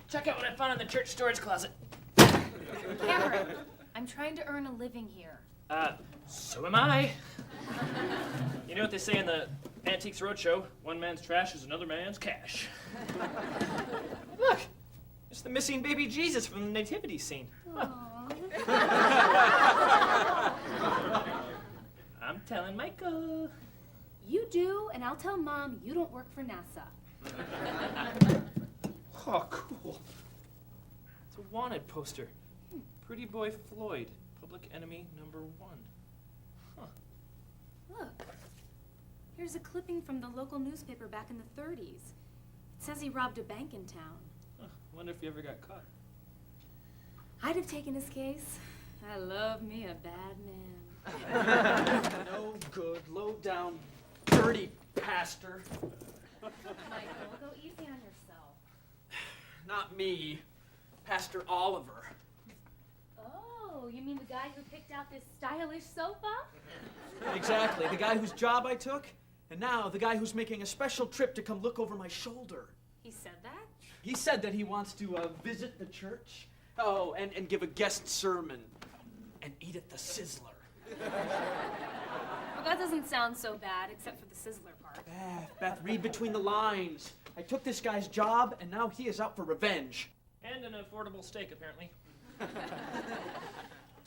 Check out what I found in the church storage closet. Cameron, I'm trying to earn a living here. So am I. You know what they say in the Antiques Roadshow? One man's trash is another man's cash. Look, it's the missing baby Jesus from the nativity scene. Huh. I'm telling Michael. You do, and I'll tell Mom you don't work for NASA. Oh, cool. It's a wanted poster. Pretty boy Floyd, public enemy #1. Huh. Look, here's a clipping from the local newspaper back in the 30s. It says he robbed a bank in town. Huh. Wonder if he ever got caught. I'd have taken his case. I love me a bad man. No good, low down, dirty pastor. Michael, go easy on yourself. Not me, Pastor Oliver. Oh, you mean the guy who picked out this stylish sofa? Exactly, the guy whose job I took, and now the guy who's making a special trip to come look over my shoulder. He said that? He said that he wants to visit the church. Oh, and give a guest sermon. And eat at the Sizzler. Well, that doesn't sound so bad, except for the Sizzler part. Beth, read between the lines. I took this guy's job, and now he is out for revenge. And an affordable steak, apparently.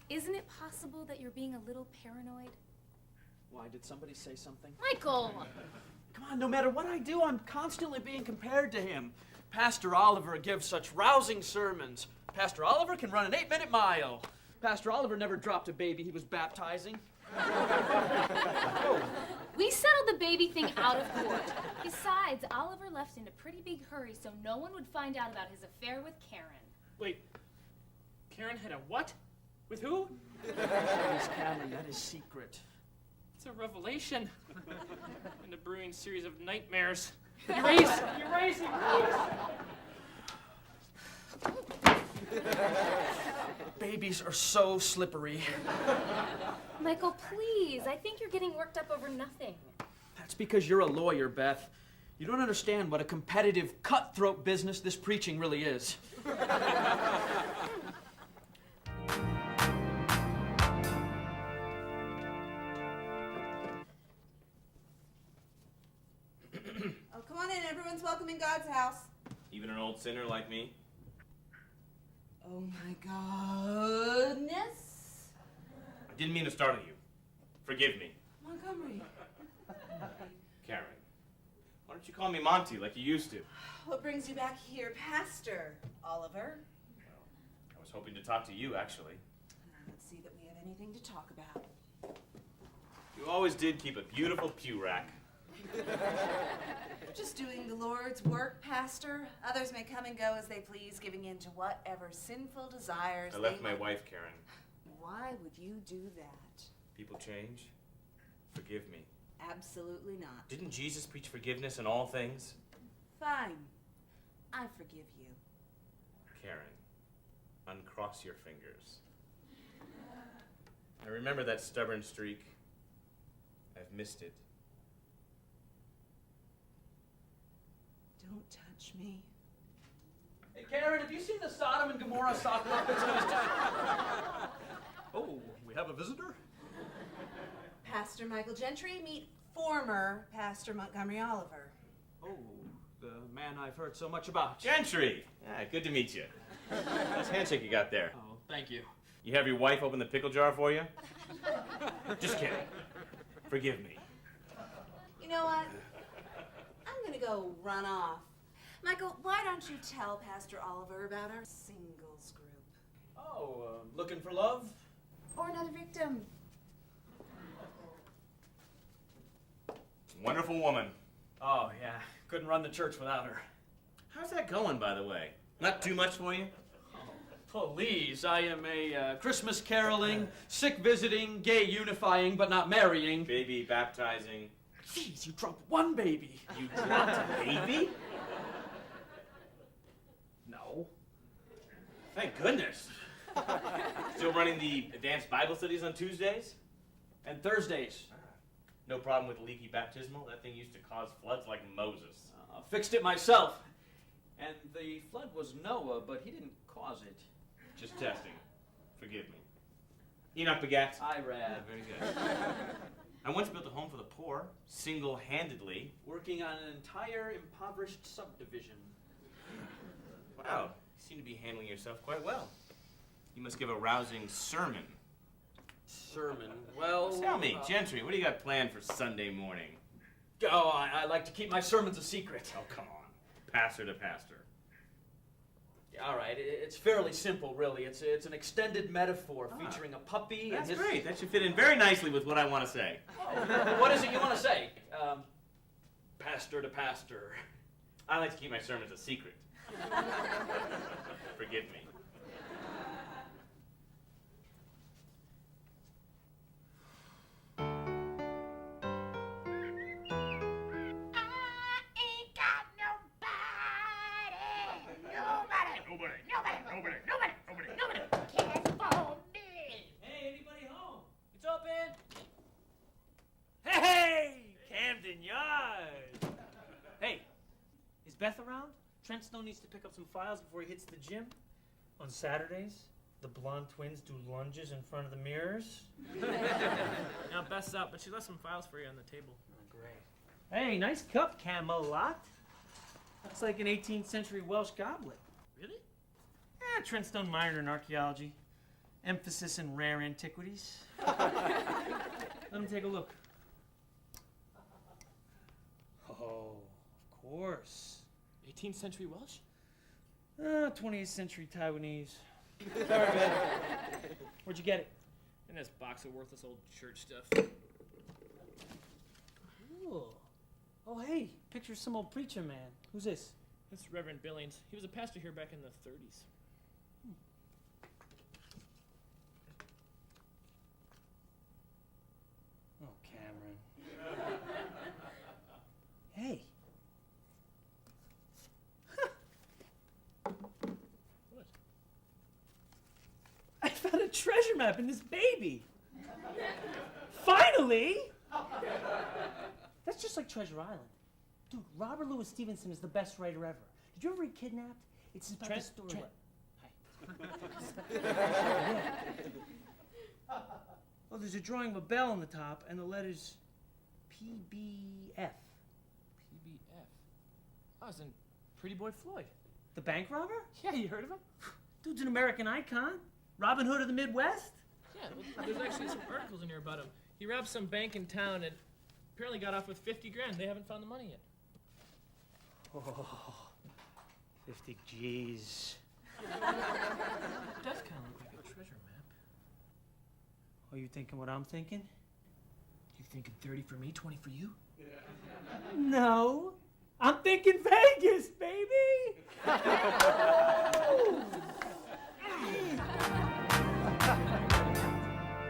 Isn't it possible that you're being a little paranoid? Why, did somebody say something? Michael! Come on, no matter what I do, I'm constantly being compared to him. Pastor Oliver gives such rousing sermons. Pastor Oliver can run an 8-minute mile. Pastor Oliver never dropped a baby he was baptizing. We settled the baby thing out of court. Besides, Oliver left in a pretty big hurry so no one would find out about his affair with Karen. Wait, Karen had a what? With who? Please, Cameron, that is secret. It's a revelation. And a brewing series of nightmares. Erase! Babies are so slippery. Michael, please. I think you're getting worked up over nothing. That's because you're a lawyer, Beth. You don't understand what a competitive, cutthroat business this preaching really is. Oh, come on in. Everyone's welcome in God's house. Even an old sinner like me? Oh, my goodness. I didn't mean to startle you. Forgive me. Montgomery. Karen, why don't you call me Monty like you used to? What brings you back here, Pastor Oliver? Well, I was hoping to talk to you, actually. Let's see that we have anything to talk about. You always did keep a beautiful pew rack. Just doing the Lord's work, Pastor. Others may come and go as they please, giving in to whatever sinful desires I left they my wife, Karen. Why would you do that? People change. Forgive me. Absolutely not. Didn't Jesus preach forgiveness in all things? Fine. I forgive you. Karen, uncross your fingers. I remember that stubborn streak. I've missed it. Don't touch me. Hey, Karen, have you seen the Sodom and Gomorrah sock puppets? Oh, we have a visitor? Pastor Michael Gentry, meet former Pastor Montgomery Oliver. Oh, the man I've heard so much about. Gentry! Yeah, good to meet you. Nice handshake you got there. Oh, thank you. You have your wife open the pickle jar for you? Just kidding. Forgive me. You know what? I'm gonna go run off. Michael, why don't you tell Pastor Oliver about our singles group? Oh, looking for love? Or another victim. Wonderful woman. Oh, yeah. Couldn't run the church without her. How's that going, by the way? Not too much for you? Please, I am a Christmas caroling, sick visiting, gay unifying, but not marrying. Baby baptizing. Jeez, you dropped one baby. You dropped a baby? No. Thank goodness. Still running the advanced Bible studies on Tuesdays? And Thursdays. No problem with leaky baptismal? That thing used to cause floods like Moses. Fixed it myself. And the flood was Noah, but he didn't cause it. Just testing. Forgive me. Enoch begat. Irad. Very good. I once built a home for the poor, single-handedly. Working on an entire impoverished subdivision. Wow, you seem to be handling yourself quite well. You must give a rousing sermon. Sermon. Well, Tell me, Gentry, what do you got planned for Sunday morning? Oh, I like to keep my sermons a secret. Oh, come on. Pastor to pastor. All right, it's fairly simple, really. It's an extended metaphor featuring a puppy. That's and great. That should fit in very nicely with what I want to say. What is it you want to say? Pastor to pastor. I like to keep my sermons a secret. Forgive me. Hey, anybody home? It's open. Hey, Camden Yard. Hey, is Beth around? Trent Snow needs to pick up some files before he hits the gym. On Saturdays, the blonde twins do lunges in front of the mirrors. Now Beth's out, but she left some files for you on the table. Oh, great. Hey, nice cup, Camelot. Looks like an 18th century Welsh goblet. Really? Yeah, Trent Stone minored in archaeology. Emphasis in rare antiquities. Let me take a look. Oh, of course. 18th century Welsh? 20th century Taiwanese. Sorry, man. Where'd you get it? In this box of worthless old church stuff. Ooh. Oh, hey, picture of some old preacher man. Who's this? That's Reverend Billings. He was a pastor here back in the 30s. Oh, Cameron. Hey. What? I found a treasure map in this baby. Finally! That's just like Treasure Island. Dude, Robert Louis Stevenson is the best writer ever. Did you ever read Kidnapped? It's about the story. Yeah. Well, there's a drawing of a bell on the top and the letters PBF. PBF? Oh, it's in Pretty Boy Floyd. The bank robber? Yeah, you heard of him? Dude's an American icon. Robin Hood of the Midwest? Yeah, well, there's actually some articles in here about him. He robbed some bank in town and apparently got off with 50 grand. They haven't found the money yet. Oh, 50 G's. It does kind of look like a treasure map. Oh, you thinking what I'm thinking? You thinking 30 for me, 20 for you? No. I'm thinking Vegas, baby!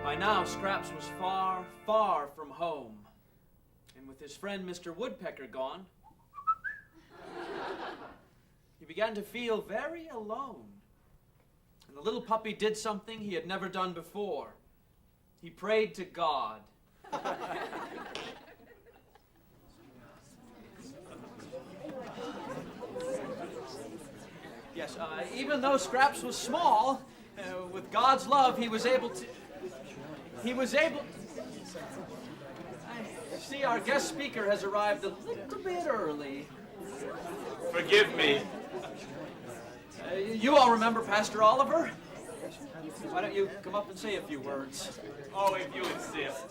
By now, Scraps was far, far from home. And with his friend Mr. Woodpecker gone, he began to feel very alone. And the little puppy did something he had never done before. He prayed to God. Yes, even though Scraps was small, with God's love, he was able to... I see our guest speaker has arrived a little bit early. Forgive me. You all remember Pastor Oliver? Why don't you come up and say a few words? Oh, if you insist.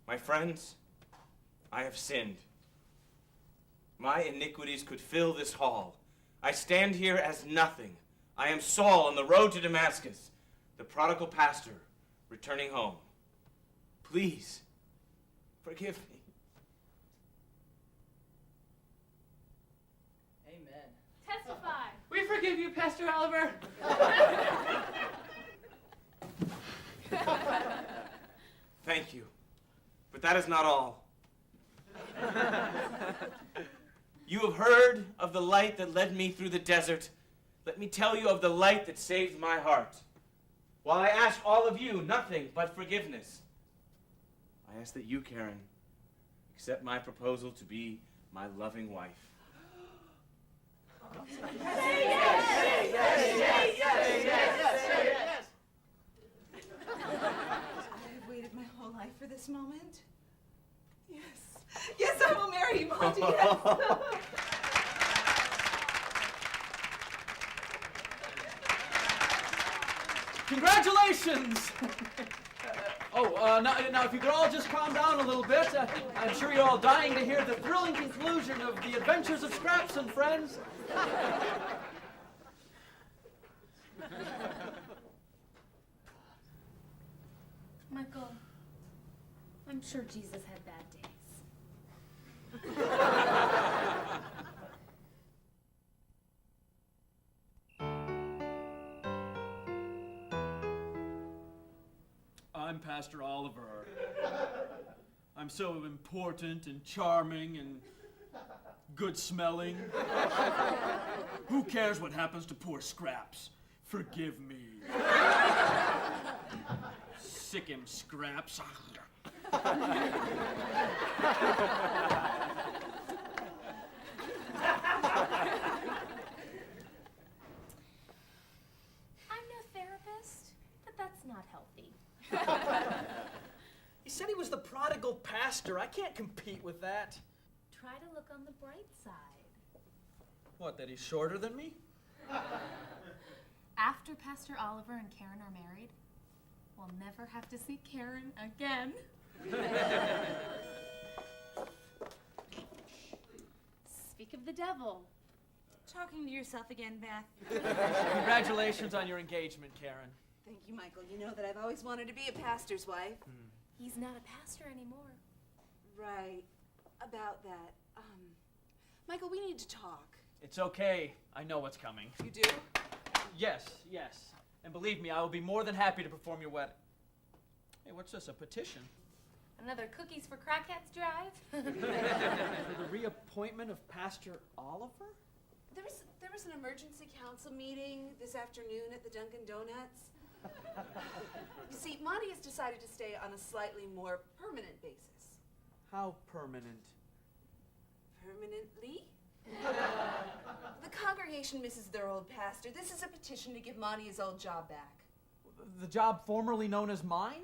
My friends, I have sinned. My iniquities could fill this hall. I stand here as nothing. I am Saul on the road to Damascus, the prodigal pastor returning home. Please, forgive me. Amen. Testify. We forgive you, Pastor Oliver. Thank you. But that is not all. You have heard of the light that led me through the desert. Let me tell you of the light that saved my heart. While I ask all of you nothing but forgiveness, I ask that you, Karen, accept my proposal to be my loving wife. I've waited my whole life for this moment. Yes. Yes, I will marry you, Monty. Yes. Congratulations! Now if you could all just calm down a little bit. I'm sure you're all dying to hear the thrilling conclusion of the adventures of Scraps and Friends. Michael, I'm sure Jesus had bad days. I'm Pastor Oliver. I'm so important and charming and good-smelling. Who cares what happens to poor Scraps? Forgive me. Sick him, Scraps. I'm no therapist, but that's not healthy. He said he was the prodigal pastor. I can't compete with that. Try to look on the bright side. What, that he's shorter than me? After Pastor Oliver and Karen are married, we'll never have to see Karen again. Speak of the devil. Talking to yourself again, Beth. Congratulations on your engagement, Karen. Thank you, Michael. You know that I've always wanted to be a pastor's wife. He's not a pastor anymore. Right. About that. Michael, we need to talk. It's okay. I know what's coming. You do? Yes. And believe me, I will be more than happy to perform your wedding. Hey, what's this, a petition? Another Cookies for Crackheads drive? For the reappointment of Pastor Oliver? There was an emergency council meeting this afternoon at the Dunkin' Donuts. You see, Monty has decided to stay on a slightly more permanent basis. How permanent? Permanently? The congregation misses their old pastor. This is a petition to give Monty his old job back. The job formerly known as mine?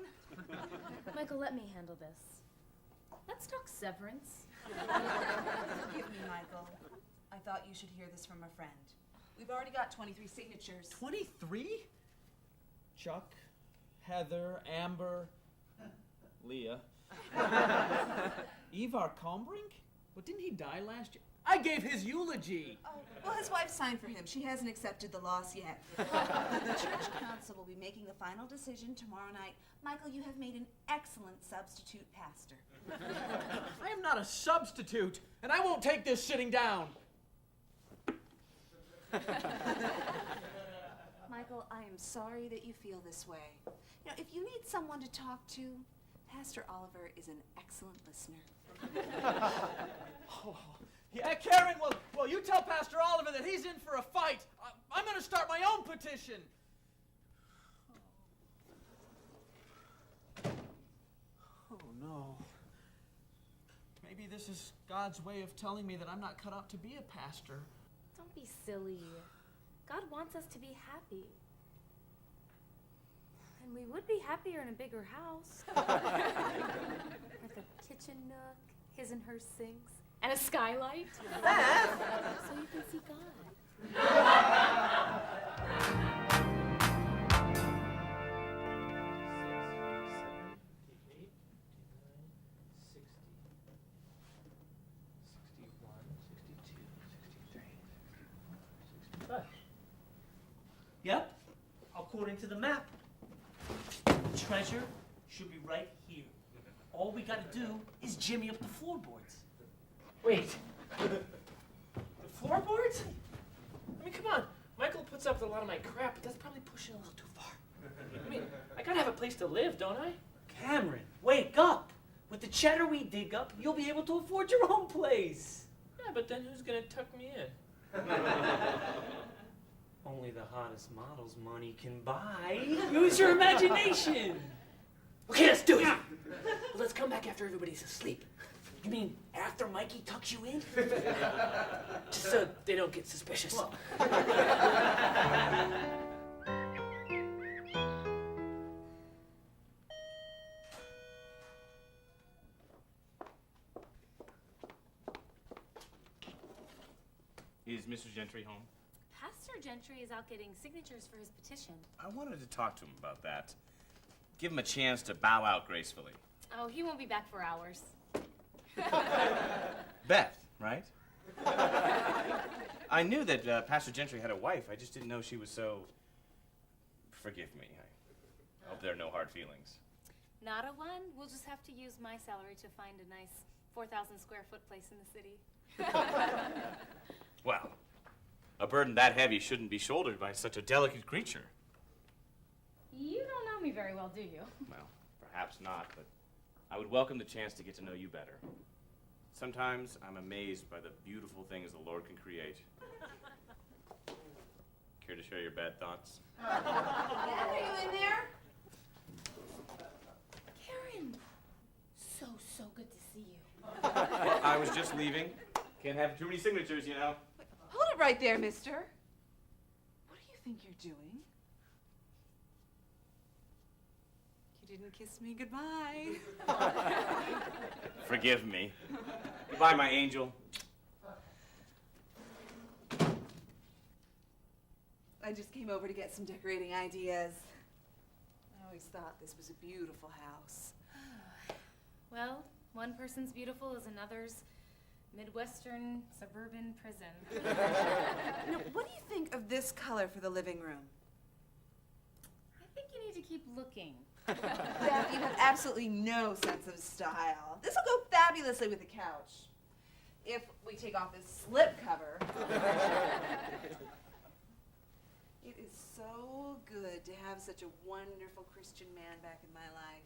Michael, let me handle this. Let's talk severance. Forgive me, Michael. I thought you should hear this from a friend. We've already got 23 signatures. 23? Chuck, Heather, Amber, Leah. Ivar Combrink? Well, didn't he die last year? I gave his eulogy. Oh, well, his wife signed for him. She hasn't accepted the loss yet. The church council will be making the final decision tomorrow night. Michael, you have made an excellent substitute pastor. I am not a substitute, and I won't take this sitting down. Michael, I am sorry that you feel this way. You know, if you need someone to talk to, Pastor Oliver is an excellent listener. Oh, yeah, Karen, well, you tell Pastor Oliver that he's in for a fight. I'm going to start my own petition. Oh, no. Maybe this is God's way of telling me that I'm not cut out to be a pastor. Don't be silly. God wants us to be happy. And we would be happier in a bigger house. With a kitchen nook, his and her sinks, and a skylight. So you can see God. Yep, according to the map. Treasure should be right here. All we gotta do is jimmy up the floorboards. Wait. The floorboards? I mean, come on. Michael puts up with a lot of my crap, but that's probably pushing it a little too far. I mean, I gotta have a place to live, don't I? Cameron, wake up! With the cheddar we dig up, you'll be able to afford your own place. Yeah, but then who's gonna tuck me in? Only the hottest models money can buy. Use your imagination. Okay, let's do it. Well, let's come back after everybody's asleep. You mean after Mikey tucks you in? Just so they don't get suspicious. Is Mr. Gentry home? Pastor Gentry is out getting signatures for his petition. I wanted to talk to him about that. Give him a chance to bow out gracefully. Oh, he won't be back for hours. Beth, right? I knew that Pastor Gentry had a wife. I just didn't know she was so... Forgive me. I hope there are no hard feelings. Not a one. We'll just have to use my salary to find a nice 4,000 square foot place in the city. Well, a burden that heavy shouldn't be shouldered by such a delicate creature. You don't know me very well, do you? Well, perhaps not, but I would welcome the chance to get to know you better. Sometimes I'm amazed by the beautiful things the Lord can create. Care to share your bad thoughts? Dad, are you in there? Karen! So good to see you. Well, I was just leaving. Can't have too many signatures, you know. Hold it right there, mister. What do you think you're doing? You didn't kiss me goodbye. Forgive me. Goodbye, my angel. I just came over to get some decorating ideas. I always thought this was a beautiful house. Well, one person's beautiful is another's Midwestern suburban prison. Now, what do you think of this color for the living room? I think you need to keep looking. Beth, you have absolutely no sense of style. This will go fabulously with the couch. If we take off this slip cover. It is so good to have such a wonderful Christian man back in my life.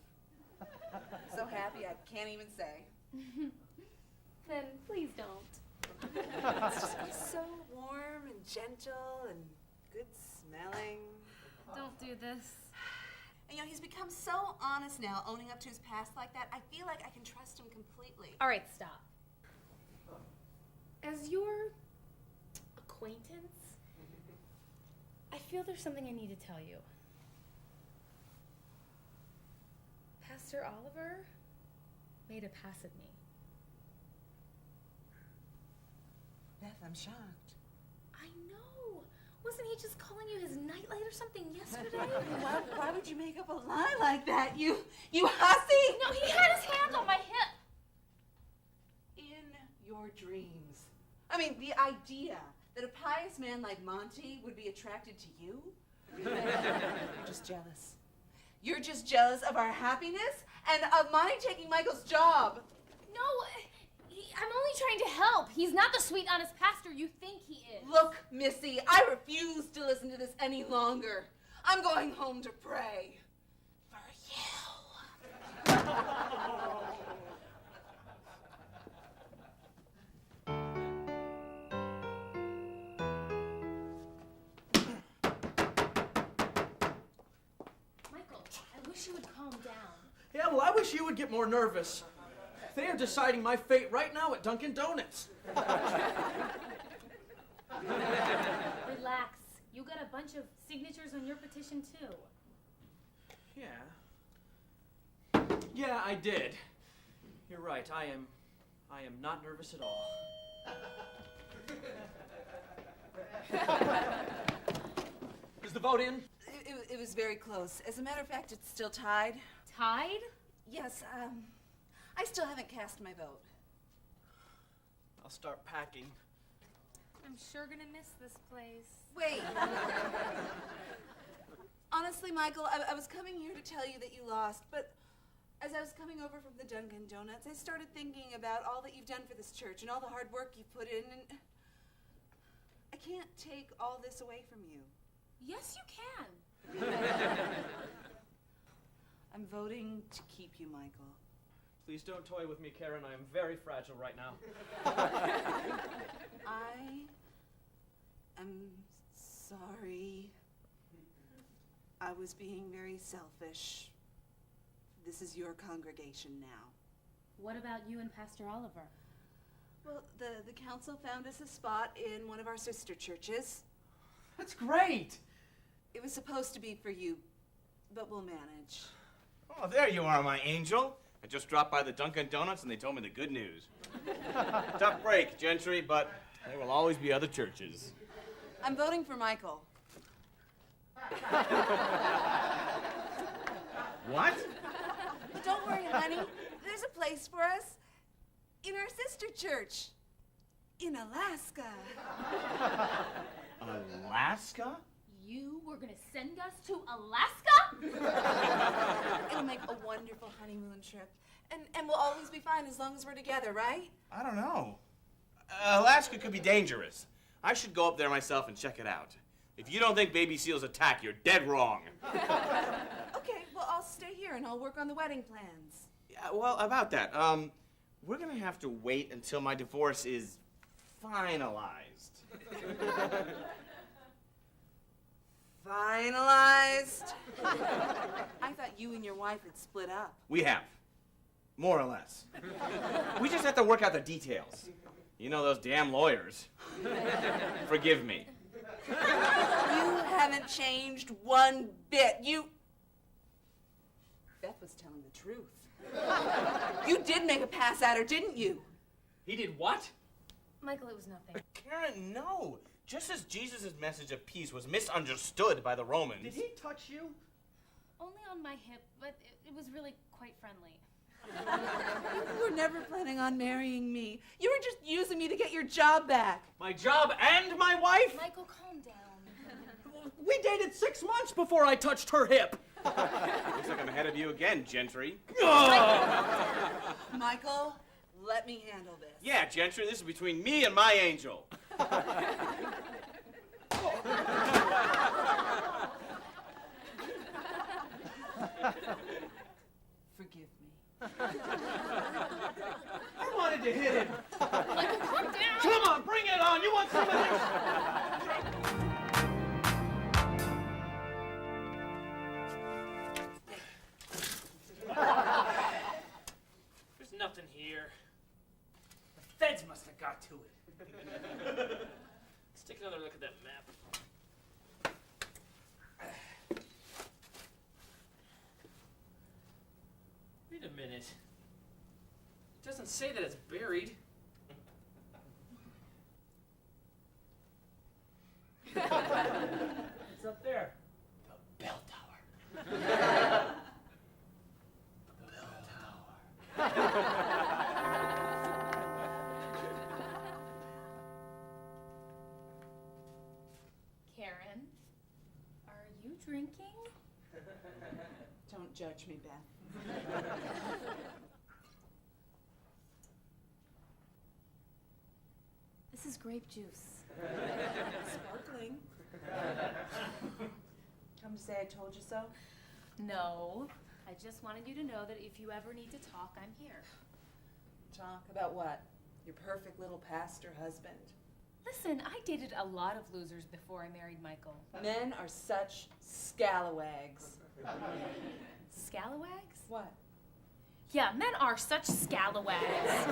So happy I can't even say. Then please don't. It's just he's so warm and gentle and good smelling. Don't do this. And you know, he's become so honest now, owning up to his past like that. I feel like I can trust him completely. All right, stop. As your acquaintance, I feel there's something I need to tell you. Pastor Oliver made a pass at me. Beth, I'm shocked. I know. Wasn't he just calling you his nightlight or something yesterday? Why would you make up a lie like that? You hussy! No, he had his hand on my hip. In your dreams. I mean, the idea that a pious man like Monty would be attracted to you? You're just jealous. You're just jealous of our happiness and of Monty taking Michael's job. No, I'm only trying to help. He's not the sweet, honest pastor you think he is. Look, Missy, I refuse to listen to this any longer. I'm going home to pray. For you. Michael, I wish you would calm down. Yeah, well, I wish you would get more nervous. They are deciding my fate right now at Dunkin' Donuts. Relax. You got a bunch of signatures on your petition, too. Yeah. Yeah, I did. You're right. I am not nervous at all. Is the vote in? It was very close. As a matter of fact, it's still tied. Tied? Yes, I still haven't cast my vote. I'll start packing. I'm sure gonna miss this place. Wait. Honestly, Michael, I was coming here to tell you that you lost, but as I was coming over from the Dunkin' Donuts, I started thinking about all that you've done for this church and all the hard work you've put in, and I can't take all this away from you. Yes, you can. I'm voting to keep you, Michael. Please don't toy with me, Karen. I am very fragile right now. I am sorry. I was being very selfish. This is your congregation now. What about you and Pastor Oliver? Well, the council found us a spot in one of our sister churches. That's great! It was supposed to be for you, but we'll manage. Oh, there you are, my angel. I just dropped by the Dunkin' Donuts and they told me the good news. Tough break, Gentry, but there will always be other churches. I'm voting for Michael. What? But don't worry, honey. There's a place for us in our sister church in Alaska. Alaska? You were gonna send us to Alaska? It'll make a wonderful honeymoon trip. And we'll always be fine as long as we're together, right? I don't know. Alaska could be dangerous. I should go up there myself and check it out. If you don't think baby seals attack, you're dead wrong. Okay, well, I'll stay here and I'll work on the wedding plans. Yeah, well, about that, we're gonna have to wait until my divorce is finalized. Finalized? I thought you and your wife had split up. We have. More or less. We just have to work out the details. You know those damn lawyers. Forgive me. You haven't changed one bit. Beth was telling the truth. You did make a pass at her, didn't you? He did what? Michael, it was nothing. Karen, no. Just as Jesus' message of peace was misunderstood by the Romans. Did he touch you? Only on my hip, but it was really quite friendly. You were never planning on marrying me. You were just using me to get your job back. My job and my wife? Michael, calm down. We dated 6 months before I touched her hip. Looks like I'm ahead of you again, Gentry. Michael, let me handle this. Yeah, Gentry, this is between me and my angel. Forgive me. I wanted to hit him. Michael, calm down. Come on, bring it on. You want some of this? There's nothing here. The feds must have got to it. Let's take another look at that map. Wait a minute. It doesn't say that it's buried. It's up there. The bell tower. The bell tower. Karen, are you drinking? Don't judge me, Beth. This is grape juice. Sparkling. Come to say I told you so? No, I just wanted you to know that if you ever need to talk, I'm here. Talk about what? Your perfect little pastor husband. Listen, I dated a lot of losers before I married Michael. Men are such scalawags. Scalawags? What? Yeah, men are such scalawags.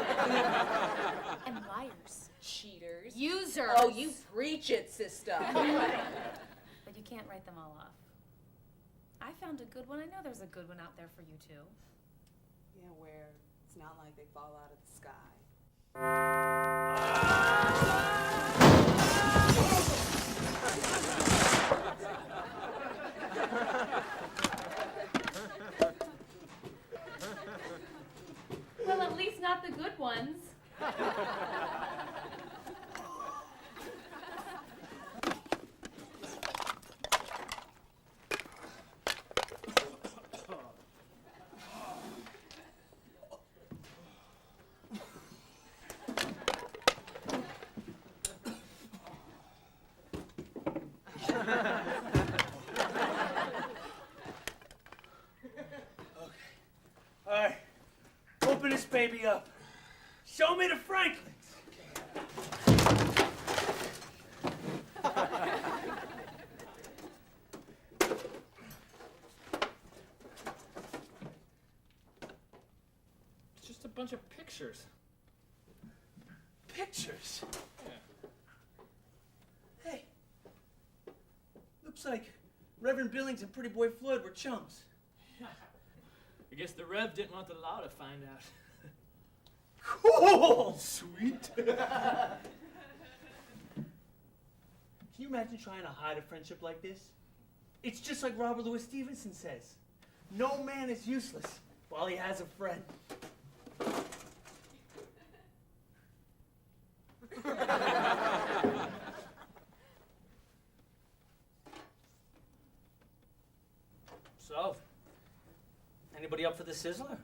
And liars. Cheaters. Users. Oh, you preach it, sister. write them all off. I found a good one. I know there's a good one out there for you too. Yeah, where it's not like they fall out of the sky. Well, at least not the good ones. All right, open this baby up. Show me the Franklins. It's just a bunch of pictures. Pictures? Yeah. Hey, looks like Reverend Billings and Pretty Boy Floyd were chums. I guess the Rev didn't want the law to find out. Cool! Sweet. Can you imagine trying to hide a friendship like this? It's just like Robert Louis Stevenson says. No man is useless while he has a friend. So, anybody up for the sizzler?